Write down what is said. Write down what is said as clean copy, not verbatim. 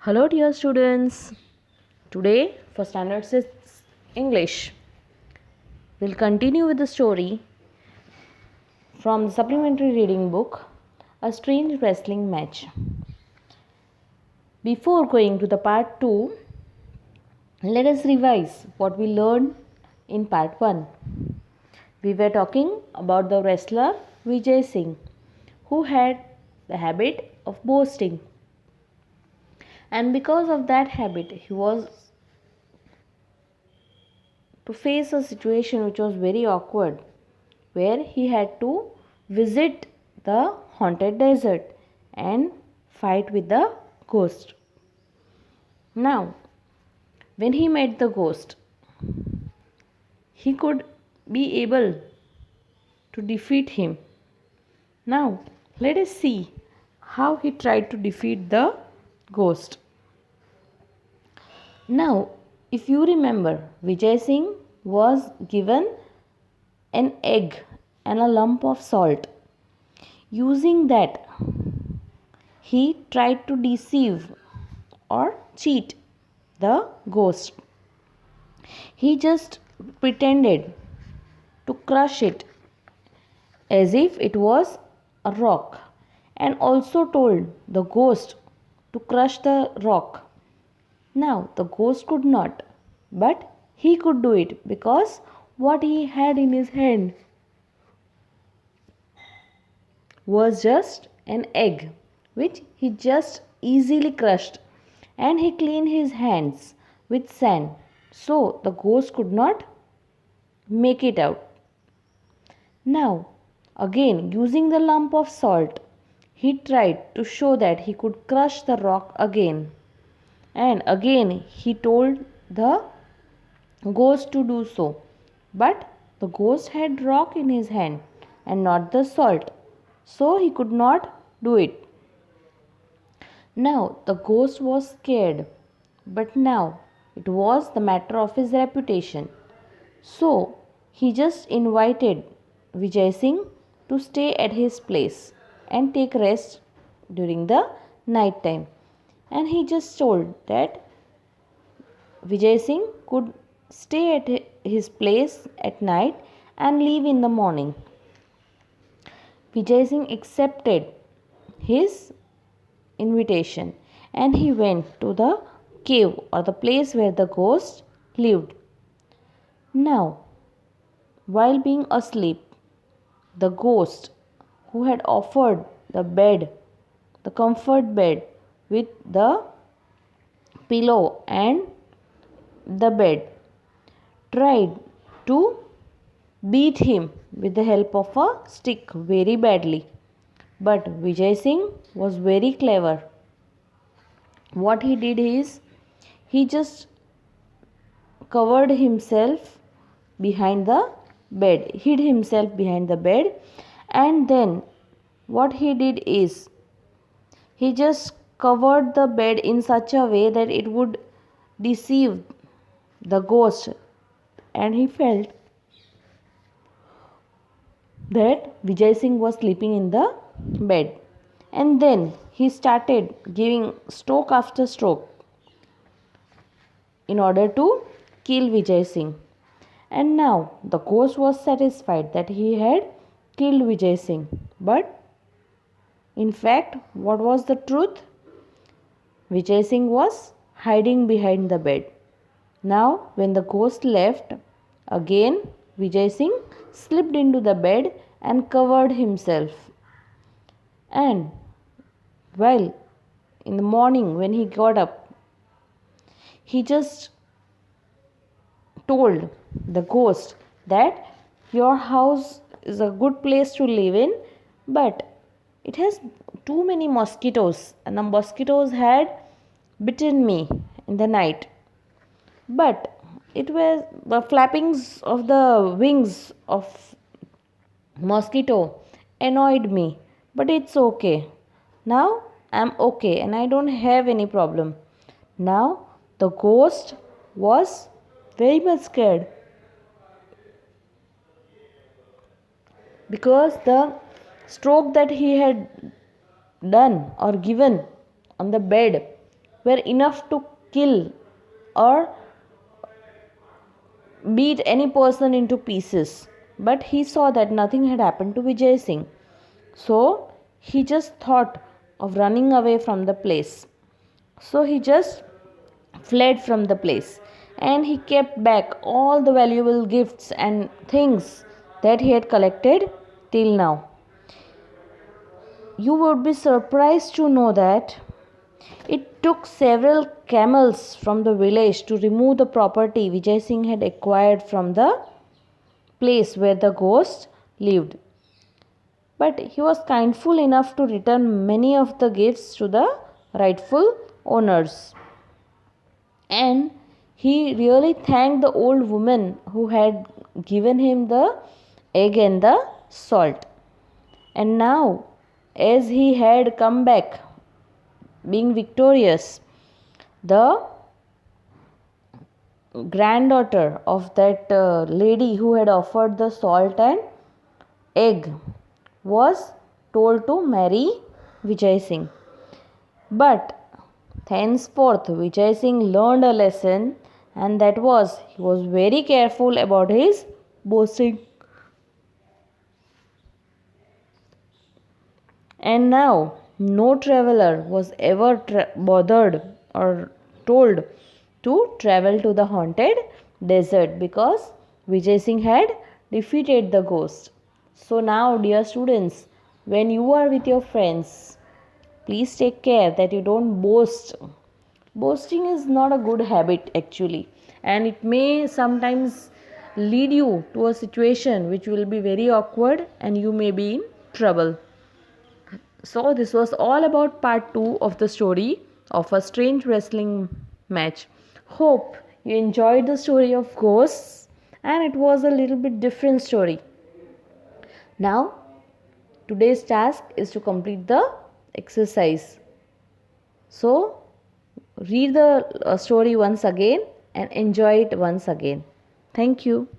Hello, dear students. Today, for Standard 6 English, we'll continue with the story from the supplementary reading book, A Strange Wrestling Match. Before going to the part 2, let us revise what we learned in part 1. We were talking about the wrestler Vijay Singh, who had the habit of boasting. And because of that habit, he was to face a situation which was very awkward, where he had to visit the haunted desert and fight with the ghost. Now, when he met the ghost, he could be able to defeat him. Now, let us see how he tried to defeat the ghost. Now, if you remember, Vijay Singh was given an egg and a lump of salt. Using that, he tried to deceive or cheat the ghost. He just pretended to crush it as if it was a rock, and also told the ghost to crush the rock. Now, the ghost could not, but he could do it because what he had in his hand was just an egg, which he just easily crushed, and he cleaned his hands with sand, so the ghost could not make it out. Now, again using the lump of salt, he tried to show that he could crush the rock again, and again he told the ghost to do so, but the ghost had rock in his hand and not the salt, so he could not do it. Now the ghost was scared, but now it was the matter of his reputation. So he just invited Vijay Singh to stay at his place and take rest during the night time. And he just told that Vijay Singh could stay at his place at night and leave in the morning. Vijay Singh accepted his invitation and he went to the cave or the place where the ghost lived. Now, while being asleep, the ghost who had offered the bed, the comfort bed with the pillow and the bed, tried to beat him with the help of a stick very badly. But Vijay Singh was very clever. What he did is, he just covered himself behind the bed, hid himself behind the bed, and then what he did is, he just covered the bed in such a way that it would deceive the ghost, and he felt that Vijay Singh was sleeping in the bed. And then he started giving stroke after stroke in order to kill Vijay Singh. And now the ghost was satisfied that he had killed Vijay Singh. But in fact, what was the truth? Vijay Singh was hiding behind the bed. Now, when the ghost left, again Vijay Singh slipped into the bed and covered himself. And while in the morning when he got up, he just told the ghost that your house is a good place to live in, but it has too many mosquitoes, and the mosquitoes had bitten me in the night. But it was the flappings of the wings of mosquito annoyed me, but it's okay. Now I'm okay and I don't have any problem. Now the ghost was very much scared because the stroke that he had done or given on the bed were enough to kill or beat any person into pieces. But he saw that nothing had happened to Vijay Singh. So he just thought of running away from the place. So he just fled from the place, and he kept back all the valuable gifts and things that he had collected till now. You would be surprised to know that it took several camels from the village to remove the property Vijay Singh had acquired from the place where the ghost lived. But he was kindful enough to return many of the gifts to the rightful owners. And he really thanked the old woman who had given him the egg and the salt. And now, as he had come back being victorious, the granddaughter of that lady who had offered the salt and egg was told to marry Vijay Singh. But thenceforth Vijay Singh learned a lesson, and that was he was very careful about his boasting. And now no traveler was ever bothered or told to travel to the haunted desert, because Vijay Singh had defeated the ghost. So now, dear students, when you are with your friends, please take care that you don't boast. Boasting is not a good habit actually, and it may sometimes lead you to a situation which will be very awkward and you may be in trouble. So, this was all about part 2 of the story of a strange wrestling match. Hope you enjoyed the story of ghosts, and it was a little bit different story. Now, today's task is to complete the exercise. So, read the story once again and enjoy it once again. Thank you.